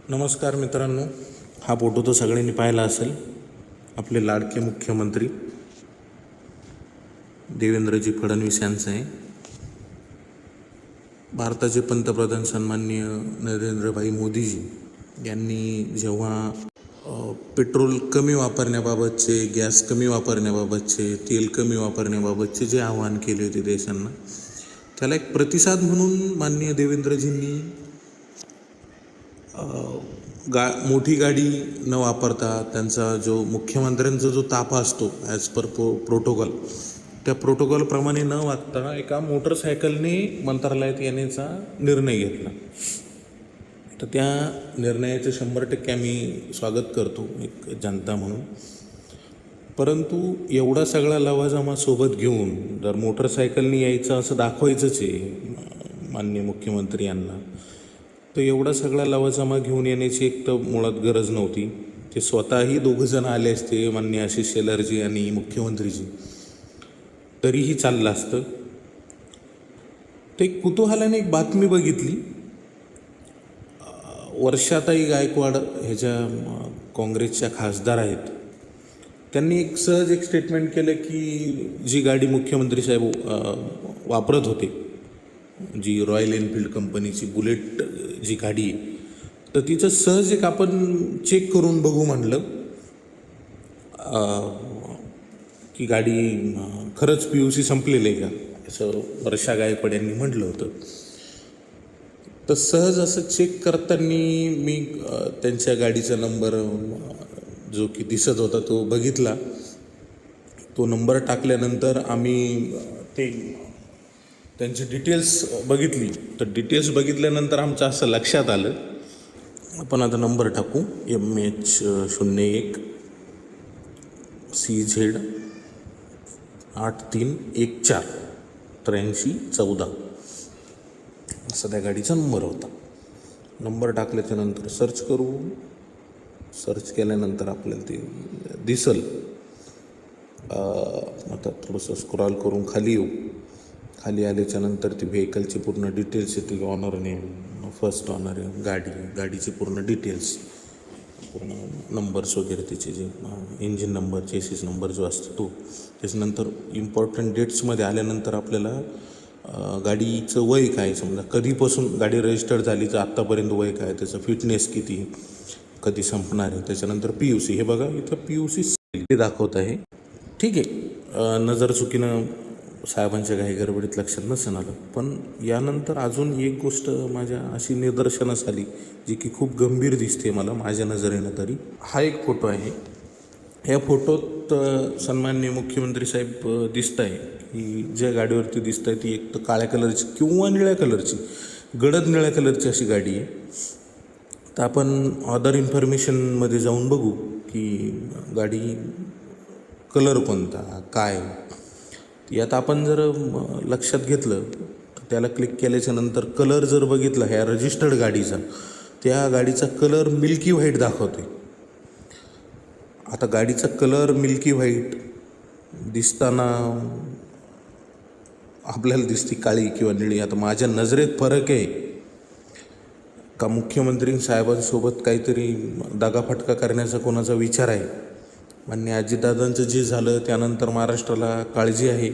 नमस्कार मित्रांनो, हा फोटो तर सगळ्यांनी पाहिला असेल. आपले लाडके मुख्यमंत्री देवेंद्रजी फडणवीस यांचा आहे. भारताचे पंतप्रधान सन्माननीय नरेंद्रभाई मोदीजी यांनी जेव्हा पेट्रोल कमी वापरण्याबाबतचे, गॅस कमी वापरण्याबाबतचे, तेल कमी वापरण्याबाबतचे जे आवाहन केले होते देशांना, त्याला एक प्रतिसाद म्हणून माननीय देवेंद्रजींनी मोठी गाडी न वापरता त्यांचा जो मुख्यमंत्र्यांचा जो ताफा असतो ॲज पर प्रोटोकॉल, त्या प्रोटोकॉलप्रमाणे न वागता एका मोटरसायकलने मंत्रालयात येण्याचा निर्णय घेतला. तर त्या निर्णयाचं 100% आम्ही स्वागत करतो एक जनता म्हणून. परंतु एवढा सगळा लवाजमा सोबत घेऊन जर मोटरसायकलने यायचं असं दाखवायचंच आहे माननीय मुख्यमंत्री यांना, तर एवढा सगळा लवाजमा घेऊन येण्याची एक तर मुळात गरज नव्हती. ते स्वतःही दोघंजण आले असते, माननीय आशिष शेलारजी आणि मुख्यमंत्रीजी, तरीही चाललं असतं. ते कुतूहलाने एक बातमी बघितली. वर्षाताई गायकवाड ह्याच्या काँग्रेसच्या खासदार आहेत. त्यांनी सहज एक स्टेटमेंट केलं की जी गाडी मुख्यमंत्री साहेब वापरत होते, जी रॉयल एनफिल्ड कंपनीची बुलेट जी गाडी आहे, तर तिचं सहज एक आपण चेक करून बघू म्हणलं की गाडी खरंच PUC संपलेलं आहे का, असं वर्षा गायकवाड यांनी म्हटलं होतं. तर सहज असं चेक करताना मी त्यांच्या गाडीचा नंबर जो की दिसत होता तो बघितला. तो नंबर टाकल्यानंतर आम्ही ते त्यांची डिटेल्स बघितली. तर डिटेल्स बघितल्यानंतर आमचं असं लक्षात आलं, आपण आता नंबर टाकू, MH01 CZ 8314 8314 असा त्या गाडीचा नंबर होता. नंबर टाकल्याच्यानंतर सर्च करू. सर्च केल्यानंतर आपल्याला ते दिसल. आता थोडंसं स्क्रॉल करून खाली येऊ. खाली आल्याच्यानंतर ती व्हेकलची पूर्ण डिटेल्स येते. ऑनर नेम, फर्स्ट ऑनर, गाडीची पूर्ण डिटेल्स, पूर्ण नंबर्स वगैरे, त्याचे जे इंजिन नंबर, चेसिस नंबर जो असतो तो. त्याच्यानंतर इम्पॉर्टंट डेट्समध्ये आल्यानंतर आपल्याला गाडीचं वय काय, समजा कधीपासून गाडी रजिस्टर्ड झाली तर आत्तापर्यंत वय काय, त्याचं फिटनेस किती, कधी संपणार आहे. त्याच्यानंतर PUC, हे बघा इथं PUC दाखवत आहे. ठीक आहे, नजर चुकीनं साहेबांच्या काही गडबडीत लक्षात नसेल आलं. पण यानंतर अजून एक गोष्ट माझ्या अशी निदर्शनास आली, जी की खूप गंभीर दिसते मला माझ्या नजरेनं तरी. हा एक फोटो आहे. ह्या फोटोत सन्माननीय मुख्यमंत्री साहेब दिसत आहे की ज्या गाडीवरती दिसत आहे ती एक तर काळ्या कलरची किंवा निळ्या कलरची, गडद निळ्या कलरची अशी गाडी आहे. तर आपण अदर इन्फॉर्मेशनमध्ये जाऊन बघू की गाडी कलर कोणता, काय. यात आपण जर लक्षात घेतलं तर त्याला क्लिक केल्याच्यानंतर कलर जर बघितला ह्या रजिस्टर्ड गाडीचा, त्या गाडीचा कलर मिल्की व्हाईट दाखवते. आता गाडीचा कलर मिल्की व्हाईट दिसताना आपल्याला दिसती काळी किंवा निळी. आता माझ्या नजरेत फरक आहे का मुख्यमंत्री साहेबांसोबत काहीतरी दगाफटका करण्याचा कोणाचा विचार आहे. माननीय अजितदादांचं जे झालं त्यानंतर महाराष्ट्राला काळजी आहे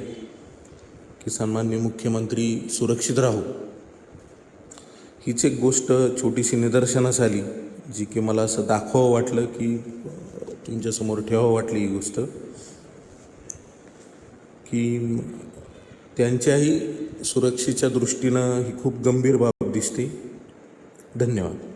की सन्माननीय मुख्यमंत्री सुरक्षित राहू. हीच एक गोष्ट छोटीशी निदर्शनास आली, जी की मला असं दाखवावं वाटलं की तुमच्यासमोर ठेवावं वाटली ही गोष्ट, की त्यांच्याही सुरक्षेच्या दृष्टीनं ही खूप गंभीर बाब दिसते. धन्यवाद.